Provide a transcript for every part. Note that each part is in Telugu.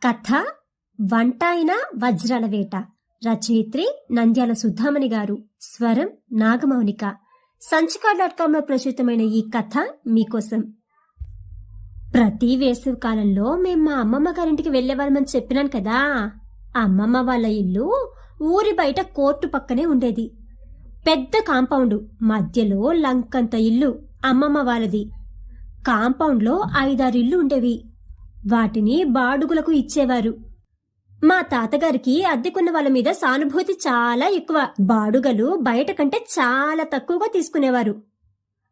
కథ వంటాయిన వజ్రాల వేట. రచయిత్రి నంద్యాల సుధామణి గారు. స్వరం నాగమౌనిక. సంచికా.com లో ప్రచురితమైన ఈ కథ మీకోసం. ప్రతి వేసవి కాలంలో మేం మా అమ్మమ్మ గారింటికి వెళ్లేవాళ్ళమని చెప్పినాను కదా. అమ్మమ్మ వాళ్ళ ఇల్లు ఊరి బయట కోర్టు పక్కనే ఉండేది. పెద్ద కాంపౌండ్, మధ్యలో లంకంత ఇల్లు అమ్మమ్మ వాళ్ళది. కాంపౌండ్లో 5-6 ఇల్లు ఉండేవి. వాటిని బాడుగులకు ఇచ్చేవారు. మా తాతగారికి అద్దెకున్న వాళ్ళ మీద సానుభూతి చాలా ఎక్కువ. బాడుగలు బయట కంటే చాలా తక్కువగా తీసుకునేవారు.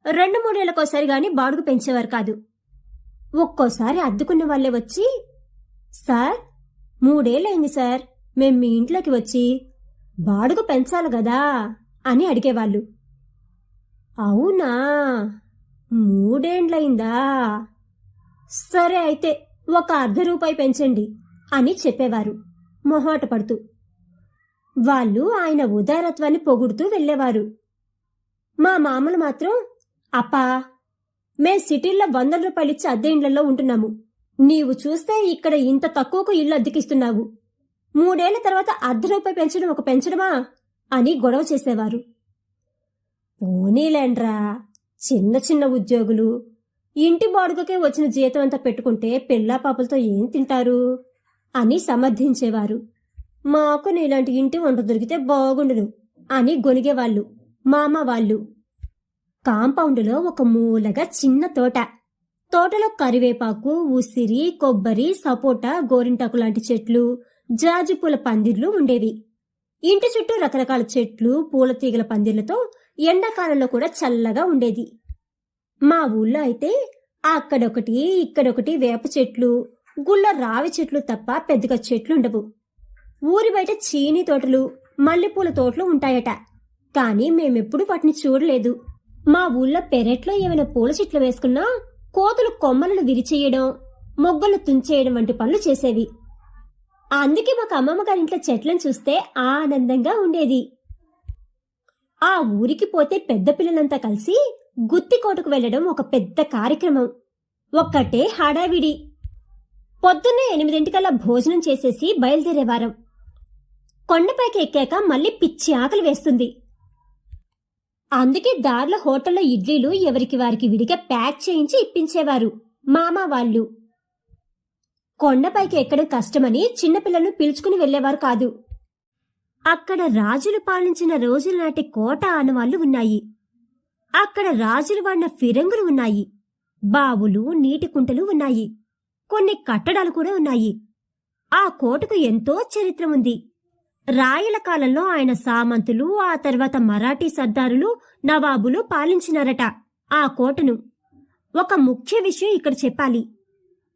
2-3 ఏళ్లకోసారి గాని బాడుగు పెంచేవారు కాదు. ఒక్కోసారి అద్దెకున్న వాళ్లే వచ్చి, సార్ 3 ఏళ్లైంది సార్ మేం మీ ఇంట్లోకి వచ్చి, బాడుగు పెంచాలి గదా అని అడిగేవాళ్ళు. అవునా, 3 ఏండ్లయిందా, సరే అయితే ఒక ₹1 పెంచండి అని చెప్పేవారు మొహాట పడుతూ. వాళ్ళు ఆయన ఉదారత్వాన్ని పొగుడుతూ వెళ్లేవారు. మా మామలు మాత్రం, అప్పా మేం సిటీల్లో ₹100 ఇచ్చి అద్దె ఇండ్లలో ఉంటున్నాము, నీవు చూస్తే ఇక్కడ ఇంత తక్కువకు ఇల్లు అద్దెకిస్తున్నావు, 3 ఏళ్ల తర్వాత ₹1 పెంచడం ఒక పెంచడమా అని గొడవ చేసేవారు. పోనీలేండ్రా, చిన్న చిన్న ఉద్యోగులు ఇంటి బాడుగకే వచ్చిన జీతం అంతా పెట్టుకుంటే పిల్లా పాపలతో ఏం తింటారు అని సమర్థించేవారు. మాకు నీలాంటి ఇంటి వంట దొరికితే బాగుండును అని గొనిగేవాళ్ళు మామ వాళ్ళు. కాంపౌండ్లో ఒక మూలగా చిన్న తోట. తోటలో కరివేపాకు, ఉసిరి, కొబ్బరి, సపోటా, గోరింటాకు లాంటి చెట్లు, జాజి పూల పందిర్లు ఉండేవి. ఇంటి చుట్టూ రకరకాల చెట్లు, పూల తీగల పందిర్లతో ఎండాకాలంలో కూడా చల్లగా ఉండేది. మా ఊళ్ళో అయితే అక్కడొకటి ఇక్కడొకటి వేప చెట్లు, గుళ్ళ రావి చెట్లు తప్ప పెద్దగా చెట్లుండవు. ఊరి బయట చీనీ తోటలు, మల్లెపూల తోటలు ఉంటాయట. కానీ మేమెప్పుడు వాటిని చూడలేదు. మా ఊళ్ళో పెరట్లో ఏమైనా పూల చెట్లు వేసుకున్నా కోతులు కొమ్మలను విరిచేయడం, మొగ్గలు తుంచేయడం వంటి పనులు చేసేవి. అందుకే మాకు అమ్మమ్మ గారింట్లో చెట్లను చూస్తే ఆనందంగా ఉండేది. ఆ ఊరికి పోతే పెద్ద పిల్లలంతా కలిసి గుత్తికోటకు వెళ్లడం ఒక పెద్ద కార్యక్రమం. ఒక్కటే హడావిడి. పొద్దున్నే 8 భోజనం చేసేసి బయలుదేరేవారం. కొండపైకి ఎక్కాక మళ్ళీ పిచ్చి ఆకలి వేస్తుంది. అందుకే దారిలో హోటల్లో ఇడ్లీలు ఎవరికి వారికి విడిగా ప్యాక్ చేయించి ఇప్పించేవారు మామ వాళ్ళు. కొండపైకి ఎక్కడం కష్టమని చిన్నపిల్లలను పిలుచుకుని వెళ్లేవారు కాదు. అక్కడ రాజులు పాలించిన రోజుల నాటి కోట ఆనవాళ్లు ఉన్నాయి. అక్కడ రాజులు వాడిన ఫిరంగులు ఉన్నాయి. బావులు, నీటి కుంటలు ఉన్నాయి. కొన్ని కట్టడాలు కూడా ఉన్నాయి. ఆ కోటకు ఎంతో చరిత్ర ఉంది. రాయల కాలంలో ఆయన సామంతులు, ఆ తర్వాత మరాఠీ సర్దారులు, నవాబులు పాలించినారట ఆ కోటను. ఒక ముఖ్య విషయం ఇక్కడ చెప్పాలి.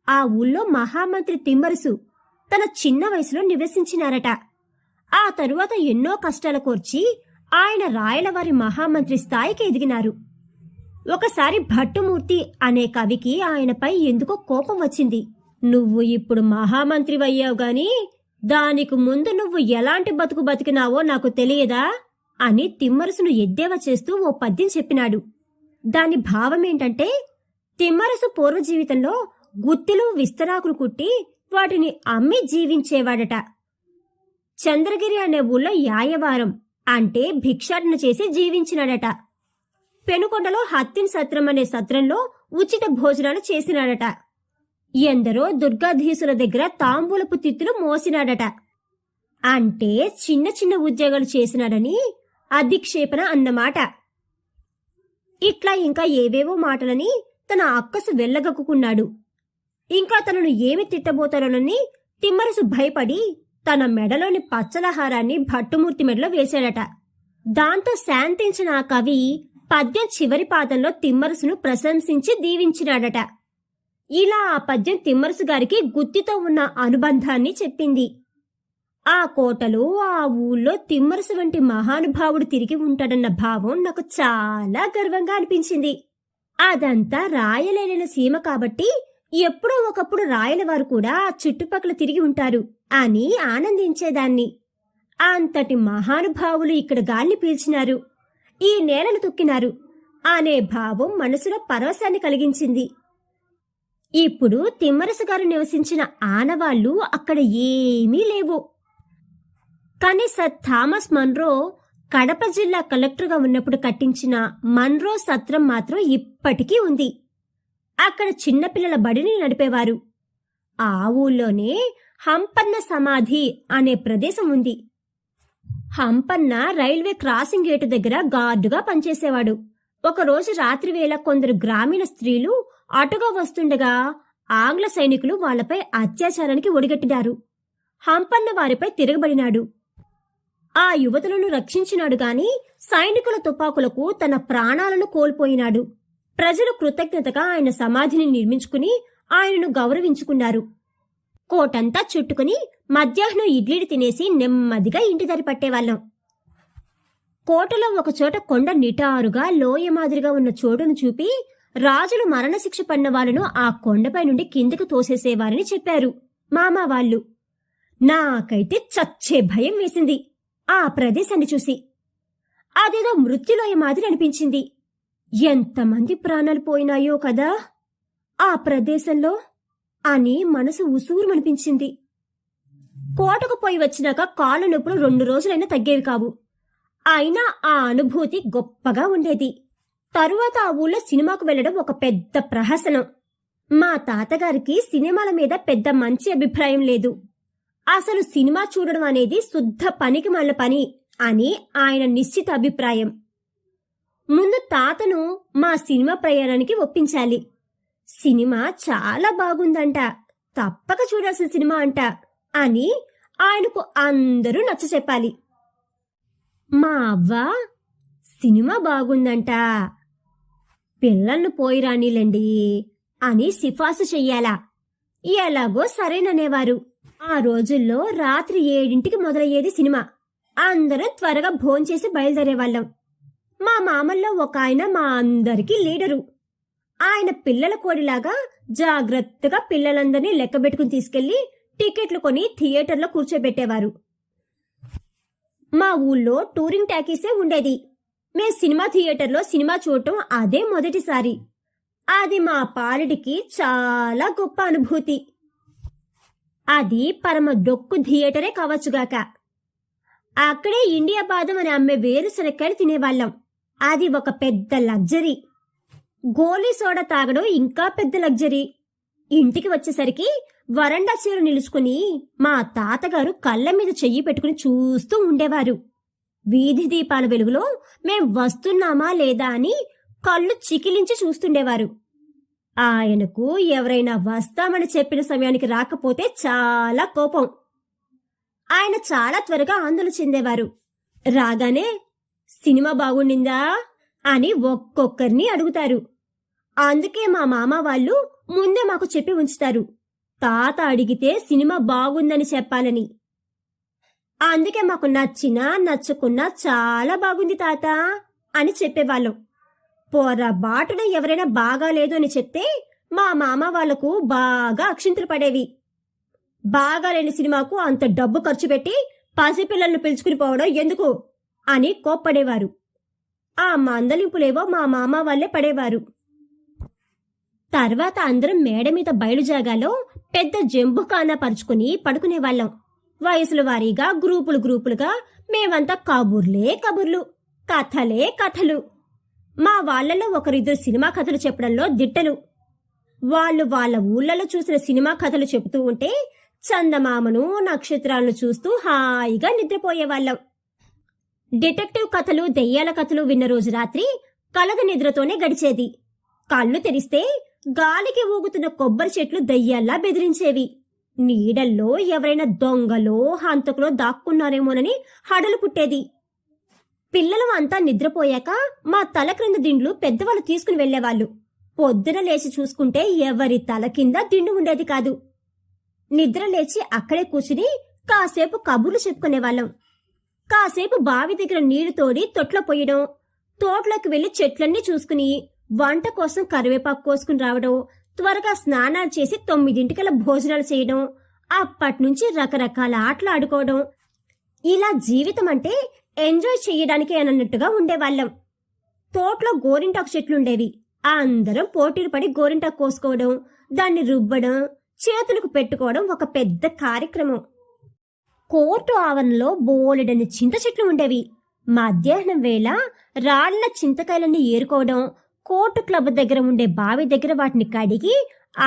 ఆ ఊళ్ళో మహామంత్రి తిమ్మరుసు తన చిన్న వయసులో నివసించినారట. ఆ తరువాత ఎన్నో కష్టాల కోర్చి ఆయన రాయలవారి మహామంత్రి స్థాయికి ఎదిగినారు. ఒకసారి భట్టుమూర్తి అనే కవికి ఆయనపై ఎందుకో కోపం వచ్చింది. నువ్వు ఇప్పుడు మహామంత్రివయ్యావు గాని దానికి ముందు నువ్వు ఎలాంటి బతుకు బతికినావో నాకు తెలియదా అని తిమ్మరసును ఎద్దేవా చేస్తూ ఓ పద్యం చెప్పినాడు. దాని భావమేంటంటే, తిమ్మరసు పూర్వ జీవితంలో గుత్తిలు, విస్తరాకులు కుట్టి వాటిని అమ్మి జీవించేవాడట. చంద్రగిరి అనే ఊళ్ళో యాయవారం అంటే భిక్షాటన చేసి జీవించినాడట. పెనుకొండలో హత్తిన్ సత్రం అనే సత్రంలో ఉచిత భోజనాలు చేసినాడట. ఎందరో దుర్గాధీసుల దగ్గర తాంబూలపు తిత్తులు మోసినాడట. అంటే చిన్న చిన్న ఉద్యోగాలు చేసినాడని అధిక్షేపణ అన్నమాట. ఇట్లా ఇంకా ఏవేవో మాటలని తన అక్కసు వెళ్ళగక్కున్నాడు. ఇంకా తనను ఏమి తిట్టబోతారోనని తిమ్మరసు భయపడి తన మెడలోని పచ్చలహారాన్ని భట్టుమూర్తి మెడలో వేశాడట. దాంతో శాంతించిన ఆ కవి పద్యం చివరి పాదంలో తిమ్మరసును ప్రశంసించి దీవించినాడట. ఇలా ఆ పద్యం తిమ్మరసు గారికి గుత్తితో ఉన్న అనుబంధాన్ని చెప్పింది. ఆ కోటలో, ఆ ఊళ్ళో తిమ్మరసు వంటి మహానుభావుడు తిరిగి ఉంటాడన్న భావం నాకు చాలా గర్వంగా అనిపించింది. అదంతా రాయలేలిన సీమ కాబట్టి ఎప్పుడో ఒకప్పుడు రాయలవారు కూడా ఆ చుట్టుపక్కల తిరిగి ఉంటారు అని ఆనందించేదాన్ని. అంతటి మహానుభావులు ఇక్కడ గాలిని పీల్చినారు, ఈ నేలను తొక్కినారు అనే భావం మనసులో పరవశాన్ని కలిగించింది. ఇప్పుడు తిమ్మరసు గారు నివసించిన ఆనవాళ్లు అక్కడ ఏమీ లేవు. కానీ సర్ థామస్ మన్రో కడప జిల్లా కలెక్టర్గా ఉన్నప్పుడు కట్టించిన మన్రో సత్రం మాత్రం ఇప్పటికీ ఉంది. అక్కడ చిన్నపిల్లల బడిని నడిపేవారు. ఆ ఊళ్ళోనే హంపన్న సమాధి అనే ప్రదేశం ఉంది. హంపన్న రైల్వే క్రాసింగ్ గేటు దగ్గర గార్డుగా పనిచేసేవాడు. ఒకరోజు రాత్రివేళ కొందరు గ్రామీణ స్త్రీలు అటుగా వస్తుండగా ఆంగ్ల సైనికులు వాళ్లపై అత్యాచారానికి ఒడిగట్టినారు. హంపన్న వారిపై తిరగబడినాడు. ఆ యువతులను రక్షించినాడు గాని సైనికుల తుపాకులకు తన ప్రాణాలను కోల్పోయినాడు. ప్రజలు కృతజ్ఞతగా ఆయన సమాధిని నిర్మించుకుని ఆయనను గౌరవించుకున్నారు. కోటంతా చుట్టుకుని మధ్యాహ్నం ఇడ్లీలు తినేసి నెమ్మదిగా ఇంటి దారి పట్టేవాళ్ళం. కోటలో ఒకచోట కొండ నిటారుగా లోయ మాదిరిగా ఉన్న చోటును చూపి రాజులు మరణశిక్ష పడిన వాళ్ళను ఆ కొండపై నుండి కిందకు తోసేసేవారని చెప్పారు మామా వాళ్ళు. నాకైతే చచ్చే భయం వేసింది ఆ ప్రదేశాన్ని చూసి. అదేదో మృత్యులోయ మాదిరి అనిపించింది. ఎంతమంది ప్రాణాలు పోయినాయో కదా ఆ ప్రదేశంలో అని మనసు ఉసూరుమనిపించింది. కోటకు పోయి వచ్చినాక కాళ్ళ నొప్పులు 2 రోజులైనా తగ్గేవి కావు. అయినా ఆ అనుభూతి గొప్పగా ఉండేది. తరువాత ఆ ఊళ్ళో సినిమాకు వెళ్లడం ఒక పెద్ద ప్రహసనం. మా తాతగారికి సినిమాల మీద పెద్ద మంచి అభిప్రాయం లేదు. అసలు సినిమా చూడడం అనేది శుద్ధ పనికిమాలిన పని అని ఆయన నిశ్చిత అభిప్రాయం. ముందు తాతను మా సినిమా ప్రయాణానికి ఒప్పించాలి. సినిమా చాలా బాగుందంట, తప్పక చూడాల్సిన సినిమా అంట అని ఆయనకు అందరూ నచ్చచెప్పాలి. మా అవ్వ సినిమా బాగుందంట, పిల్లలను పోయి రానిలేండి అని సిఫార్సు చెయ్యాలా. ఎలాగో సరేననేవారు. ఆ రోజుల్లో రాత్రి 7ంటికి మొదలయ్యేది సినిమా. అందరం త్వరగా భోంచేసి బయలుదేరేవాళ్ళం. మా మామల్లో ఒక ఆయన మా అందరికీ లీడరు. ఆయన పిల్లల కోడిలాగా జాగ్రత్తగా పిల్లలందరినీ లెక్కబెట్టుకుని తీసుకెళ్లి టికెట్లు కొని థియేటర్లో కూర్చోబెట్టేవారు. మా ఊళ్ళో టూరింగ్ టాకీసే ఉండేది. మేం సినిమా థియేటర్లో సినిమా చూడటం అదే మొదటిసారి. అది మా పాలిటికి చాలా గొప్ప అనుభూతి. అది పరమ డొక్కు థియేటరే కావచ్చుగాక. అక్కడే ఇండియా బాదం అని అమ్మే వేరుశనక్కాయలు తినేవాళ్ళం. అది ఒక పెద్ద లగ్జరీ. గోలీ సోడా తాగడం ఇంకా పెద్ద లగ్జరీ. ఇంటికి వచ్చేసరికి వరండా చీర నిలుచుకుని మా తాతగారు కళ్ళ మీద చెయ్యి పెట్టుకుని చూస్తూ ఉండేవారు. వీధి దీపాల వెలుగులో మేం వస్తున్నామా లేదా అని కళ్ళు చికిలించి చూస్తుండేవారు. ఆయనకు ఎవరైనా వస్తామని చెప్పిన సమయానికి రాకపోతే చాలా కోపం. ఆయన చాలా త్వరగా ఆందోళన చెందేవారు. రాగానే సినిమా బాగుండిందా అని ఒక్కొక్కరిని అడుగుతారు. అందుకే మా మామ వాళ్ళు ముందే మాకు చెప్పి ఉంచుతారు, తాత అడిగితే సినిమా బాగుందని చెప్పాలని. అందుకే మాకు నచ్చినా నచ్చకున్నా చాలా బాగుంది తాత అని చెప్పేవాళ్ళం. పొరబాటున ఎవరైనా బాగాలేదు అని చెప్తే మా మామ వాళ్లకు బాగా అక్షింతలు పడేవి. బాగాలేని సినిమాకు అంత డబ్బు ఖర్చు పెట్టి పసిపిల్లలను పిలుచుకుని పోవడం ఎందుకు అని కోప్పడేవారు. ఆ మందలింపులేవో మా మామ వాళ్ళే పడేవారు. తర్వాత అందరం మేడ మీద బయలుజాగాలో పెద్ద జంబుఖానా పరుచుకుని పడుకునేవాళ్ళం. వయసుల వారీగా గ్రూపులుగా మేమంతా కబుర్లు, కథలే కథలు. మా వాళ్లలో ఒకరిద్దరు సినిమా కథలు చెప్పడంలో దిట్టలు. వాళ్ళు వాళ్ళ ఊళ్ళలో చూసిన సినిమా కథలు చెబుతూ ఉంటే చందమామను నక్షత్రాలను చూస్తూ హాయిగా నిద్రపోయేవాళ్ళం. డిటెక్టివ్ కథలు, దెయ్యాల కథలు విన్న రోజు రాత్రి కలగ నిద్రతోనే గడిచేది. కళ్ళు తెరిస్తే గాలికి ఊగుతున్న కొబ్బరి చెట్లు దయ్యాల్లా బెదిరించేవి. నీడల్లో ఎవరైనా దొంగలో హంతకులో దాక్కున్నారేమోనని హడలు పుట్టేది. పిల్లలు అంతా నిద్రపోయాక మా తల క్రింద దిండ్లు పెద్దవాళ్ళు తీసుకుని వెళ్లేవాళ్లు. పొద్దున లేచి చూసుకుంటే ఎవరి తల కింద దిండు ఉండేది కాదు. నిద్ర లేచి అక్కడే కూర్చుని కాసేపు కబుర్లు చెప్పుకునేవాళ్ళం. కాసేపు బావి దగ్గర నీళ్లు తోడి తొట్లో పొయ్యడం, తోటలోకి వెళ్లి చెట్లన్నీ చూసుకుని వంట కోసం కరివేపాకు కోసుకుని రావడం, త్వరగా స్నానాలు చేసి 9ంటికల్లా భోజనాలు చేయడం, అప్పట్నుంచి రకరకాల ఆటలు ఆడుకోవడం. ఇలా జీవితం అంటే ఎంజాయ్ చెయ్యడానికే అన్నట్టుగా ఉండేవాళ్ళం. తోటలో గోరింటాకు చెట్లుండేవి. అందరం పోటీలు పడి గోరింటాకు కోసుకోవడం, దాన్ని రుబ్బడం, చేతులకు పెట్టుకోవడం ఒక పెద్ద కార్యక్రమం. కోర్టు ఆవరణలో బోలెడని చింత చెట్లు ఉండేవి. మధ్యాహ్నం వేళ రాళ్ల చింతకాయలన్నీ ఏరుకోవడం, కోర్టు క్లబ్ దగ్గర ఉండే బావి దగ్గర వాటిని కడిగి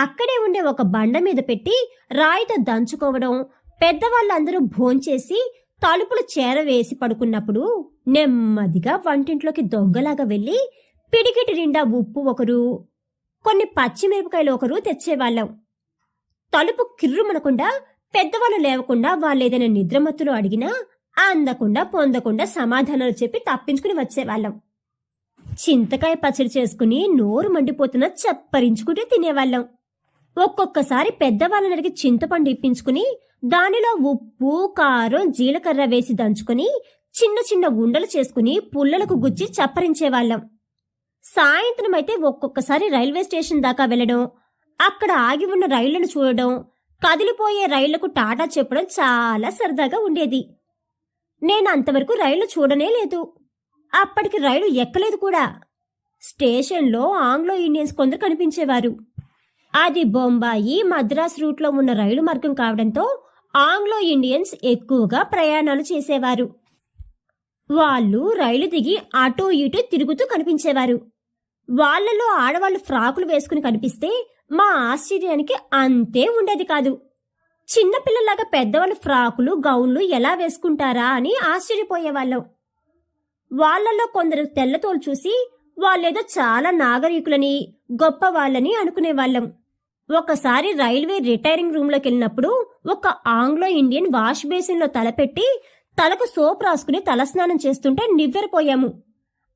అక్కడే ఉండే ఒక బండ మీద పెట్టి రాయితో దంచుకోవడం, పెద్దవాళ్ళందరూ భోంచేసి తలుపులు చేరవేసి పడుకున్నప్పుడు నెమ్మదిగా వంటింట్లోకి దొంగలాగా వెళ్ళి పిడికిటి నిండా ఉప్పు ఒకరు, కొన్ని పచ్చిమిరపకాయలు ఒకరు తెచ్చేవాళ్ళం. తలుపు కిర్రుమనకుండా పెద్దవాళ్ళు లేవకుండా వాళ్ళేదైనా నిద్రమత్తులు అడిగినా అందకుండా పొందకుండా సమాధానాలు చెప్పి తప్పించుకుని వచ్చేవాళ్ళం. చింతకాయ పచ్చడి చేసుకుని నోరు మండిపోతున్నా చప్పరించుకుంటూ తినేవాళ్ళం. ఒక్కొక్కసారి పెద్దవాళ్ళని అడిగి చింతపండు ఇప్పించుకుని దానిలో ఉప్పు, కారం, జీలకర్ర వేసి దంచుకుని చిన్న చిన్న ఉండలు చేసుకుని పుల్లలకు గుచ్చి చప్పరించేవాళ్ళం. సాయంత్రం అయితే ఒక్కొక్కసారి రైల్వే స్టేషన్ దాకా వెళ్లడం, అక్కడ ఆగి ఉన్న రైళ్లను చూడడం, కదిలిపోయే రైళ్లకు టాటా చెప్పడం చాలా సరదాగా ఉండేది. నేను అంతవరకు రైళ్లు చూడనే లేదు. అప్పటికి రైలు ఎక్కలేదు కూడా. స్టేషన్లో ఆంగ్లో ఇండియన్స్ కొందరు కనిపించేవారు. అది బొంబాయి, మద్రాస్ రూట్లో ఉన్న రైలు మార్గం కావడంతో ఆంగ్లో ఇండియన్స్ ఎక్కువగా ప్రయాణాలు చేసేవారు. వాళ్ళు రైలు దిగి అటూ ఇటూ తిరుగుతూ కనిపించేవారు. వాళ్లలో ఆడవాళ్లు ఫ్రాకులు వేసుకుని కనిపిస్తే మా ఆశ్చర్యానికి అంతే ఉండేది కాదు. చిన్నపిల్లలాగా పెద్దవాళ్ళు ఫ్రాకులు, గౌన్లు ఎలా వేసుకుంటారా అని ఆశ్చర్యపోయేవాళ్ళం. వాళ్లలో కొందరు తెల్లతోలు చూసి వాళ్ళేదో చాలా నాగరికులని, గొప్పవాళ్ళని అనుకునేవాళ్ళం. ఒకసారి రైల్వే రిటైరింగ్ రూమ్లోకి వెళ్ళినప్పుడు ఒక ఆంగ్లో ఇండియన్ వాష్ బేసిన్లో తలపెట్టి తలకు సోప్ రాసుకుని తలస్నానం చేస్తుంటే నివ్వెరపోయాము.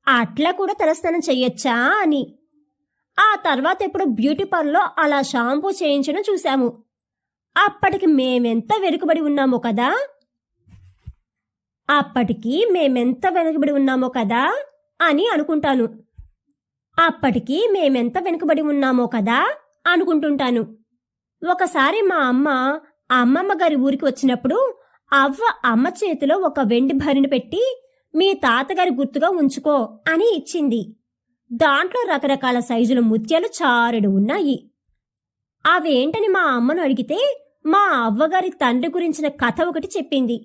అట్లా కూడా తలస్నానం చెయ్యొచ్చా అని. ఆ తర్వాత ఎప్పుడు బ్యూటీ పార్లర్లో అలా షాంపూ చేయించడం చూశాము. అప్పటికి మేమెంత వెనుకబడి ఉన్నామో కదా అని అనుకుంటుంటాను. ఒకసారి మా అమ్మమ్మ గారి ఊరికి వచ్చినప్పుడు అవ్వ అమ్మ చేతిలో ఒక వెండి భరిని పెట్టి మీ తాతగారి గుర్తుగా ఉంచుకో అని ఇచ్చింది. దాంట్లో రకరకాల సైజుల ముత్యాలు చారెడు ఉన్నాయి. అవేంటని మా అమ్మను అడిగితే మా అవ్వగారి తండ్రి గురించిన కథ ఒకటి చెప్పింది.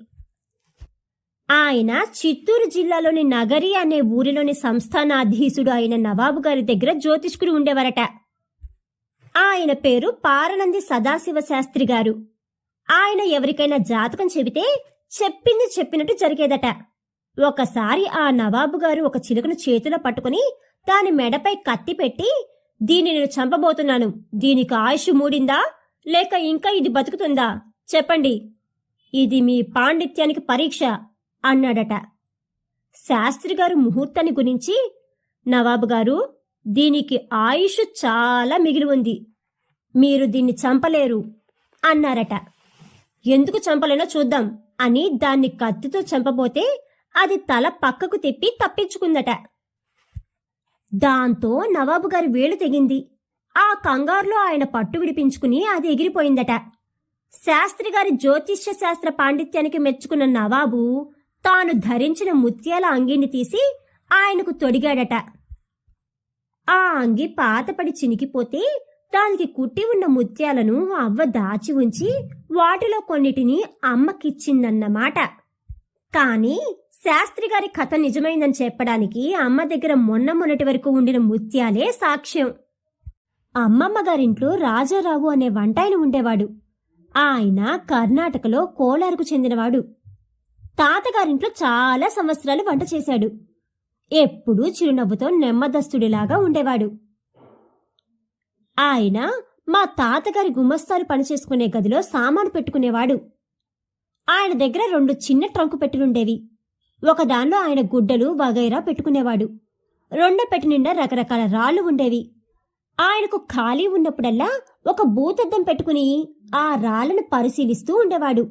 ఆయన చిత్తూరు జిల్లాలోని నగరి అనే ఊరిలోని సంస్థానాధీశుడు అయిన నవాబు గారి దగ్గర జ్యోతిష్కుడు ఉండేవారట. ఆయన పేరు పారనంది సదాశివ శాస్త్రి గారు. ఆయన ఎవరికైనా జాతకం చెబితే చెప్పింది చెప్పినట్టు జరిగేదట. ఒకసారి ఆ నవాబు గారు ఒక చిలుకను చేతిలో పట్టుకుని దాని మెడపై కత్తి పెట్టి, దీన్ని నేను చంపబోతున్నాను, దీనికి ఆయుష్ మూడిందా లేక ఇంకా ఇది బతుకుతుందా చెప్పండి, ఇది మీ పాండిత్యానికి పరీక్ష అన్నాడట. శాస్త్రిగారు ముహూర్తాన్ని గురించి, నవాబు గారు, దీనికి ఆయుష్ చాలా మిగిలి ఉంది, మీరు దీన్ని చంపలేరు అన్నారట. ఎందుకు చంపలేనో చూద్దాం అని దాన్ని కత్తితో చంపబోతే అది తల పక్కకు తిప్పి తప్పించుకుందట. దాంతో నవాబు గారి వేలు తెగింది. ఆ కంగారులో ఆయన పట్టు విడిపించుకుని అది ఎగిరిపోయిందట. శాస్త్రిగారి జ్యోతిష్య శాస్త్ర పాండిత్యానికి మెచ్చుకున్న నవాబు తాను ధరించిన ముత్యాల అంగిని తీసి ఆయనకు తొడిగాడట. ఆ అంగి పాతపడి చినికిపోతే దానికి కుట్టి ఉన్న ముత్యాలను అవ్వ దాచి ఉంచి వాటిలో కొన్నిటిని అమ్మకిచ్చిందన్నమాట. కాని శాస్త్రిగారి కథ నిజమైందని చెప్పడానికి అమ్మ దగ్గర మొన్నటి వరకు ఉండిన ముత్యాలే సాక్ష్యం. అమ్మమ్మ గారింట్లో రాజారావు అనే వంటాయన ఉండేవాడు. ఆయన కర్ణాటకలో కోలారుకు చెందినవాడు. తాతగారింట్లో చాలా సంవత్సరాలు వంట చేశాడు. ఎప్పుడూ చిరునవ్వుతో నెమ్మదస్తుడిలాగా ఉండేవాడు. ఆయన మా తాతగారి గుమస్తాలు పనిచేసుకునే గదిలో సామాను పెట్టుకునేవాడు. ఆయన దగ్గర 2 చిన్న ట్రంకు పెట్టెలుండేవి. ఒకదానిలో ఆయన గుడ్డలు వగైరా పెట్టుకునేవాడు. రెండో పెట్టె నిండా రకరకాల రాళ్లు ఉండేవి. ఆయనకు ఖాళీ ఉన్నప్పుడల్లా ఒక భూతద్దం పెట్టుకుని ఆ రాళ్లను పరిశీలిస్తూ ఉండేవాడు.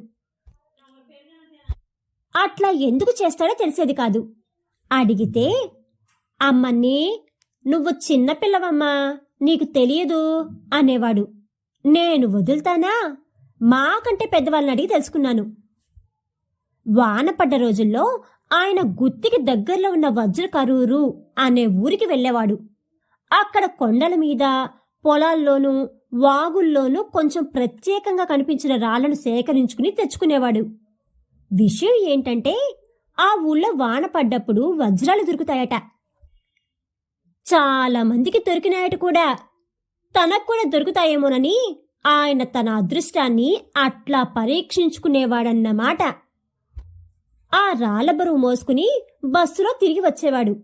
అట్లా ఎందుకు చేస్తాడో తెలిసేది కాదు. అడిగితే, అమ్మన్నీ, నువ్వు చిన్నపిల్లవమ్మా, నీకు తెలియదు అనేవాడు. నేను వదులుతానా? మాకంటే పెద్దవాళ్ళని అడిగి తెలుసుకున్నాను. వాన పడ్డ రోజుల్లో ఆయన గుత్తికి దగ్గరలో ఉన్న వజ్రకరూరు అనే ఊరికి వెళ్ళేవాడు. అక్కడ కొండల మీద, పొలాల్లోనూ వాగుల్లోనూ కొంచెం ప్రత్యేకంగా కనిపించిన రాళ్లను సేకరించుకుని తెచ్చుకునేవాడు. విషయం ఏంటంటే ఆ ఊళ్ళో వాన పడ్డప్పుడు వజ్రాలు దొరుకుతాయట. చాలా మందికి దొరికినాయట కూడా. తనకు కూడా దొరుకుతాయేమోనని ఆయన తన అదృష్టాన్ని అట్లా పరీక్షించుకునేవాడన్నమాట. ఆ రాళ్ల బరువు మోసుకుని బస్సులో తిరిగి వచ్చేవాడు.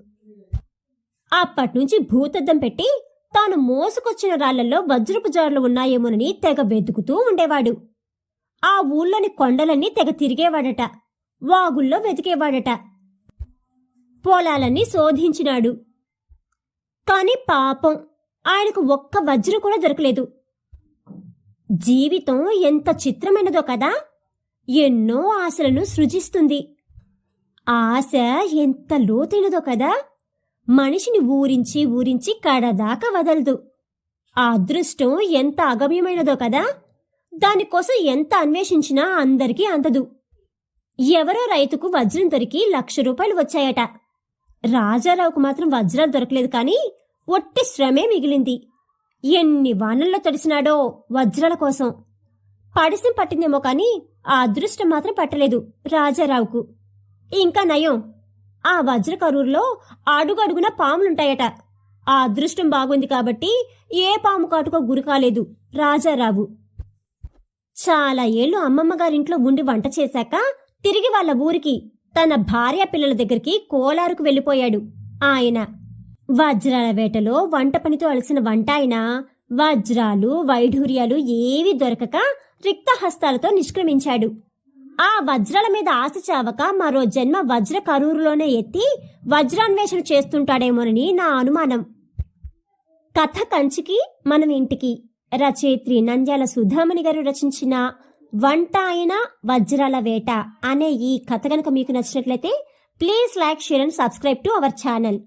అప్పట్నుంచి భూతద్దం పెట్టి తాను మోసుకొచ్చిన రాళ్లలో వజ్రపు జార్లు ఉన్నాయేమోనని తెగ వెతుకుతూ ఉండేవాడు. ఆ ఊళ్ళోని కొండలన్నీ తెగ తిరిగేవాడట. వాగుల్లో వెతికేవాడట. పొలాలన్నీ శోధించినాడు. కాని పాపం ఆయనకు ఒక్క వజ్రం కూడా దొరకలేదు. జీవితం ఎంత చిత్రమైనదో కదా. ఎన్నో ఆశలను సృజిస్తుంది. ఆశ ఎంత లోతైనదో కదా. మనిషిని ఊరించి ఊరించి కడదాకా వదలదు. ఆ అదృష్టం ఎంత అగమ్యమైనదో కదా. దానికోసం ఎంత అన్వేషించినా అందరికీ అందదు. ఎవరో రైతుకు వజ్రం దొరికి 1,00,000 రూపాయలు వచ్చాయట. రాజారావుకు మాత్రం వజ్రాలు దొరకలేదు కాని ఒట్టి శ్రమే మిగిలింది. ఎన్ని వానల్లో తడిసినాడో వజ్రాల కోసం. పడిసం పట్టిందేమో కాని ఆ అదృష్టం మాత్రం పట్టలేదు రాజారావుకు. ఇంకా నయం, ఆ వజ్రకరూరులో అడుగడుగున పాములుంటాయట. ఆ అదృష్టం బాగుంది కాబట్టి ఏ పాము కాటుకో గురికాలేదు రాజారావు. చాలా ఏళ్లు అమ్మమ్మగారింట్లో ఉండి వంట చేశాక తిరిగి వాళ్ళ ఊరికి తన భార్య పిల్లల దగ్గరికి కోలారుకు వెళ్ళిపోయాడు ఆయన. వజ్రాల వేటలో వంట పనితో అలసిన వంటాయన వజ్రాలు వైఢూర్యాలు ఏవీ దొరకక రిక్తహస్తాలతో నిష్క్రమించాడు. ఆ వజ్రాల మీద ఆశ చావక మరో జన్మ వజ్ర కరూరులోనే ఎత్తి వజ్రాన్వేషణ చేస్తుంటాడేమోనని నా అనుమానం. కథ కంచికి మనం ఇంటికి రచయిత్రి నంద్యాల సుధామణి గారు రచించిన వంట అయిన వజ్రాల వేట అనే ఈ కథ గనక మీకు నచ్చినట్లయితే please like, share and subscribe to our channel.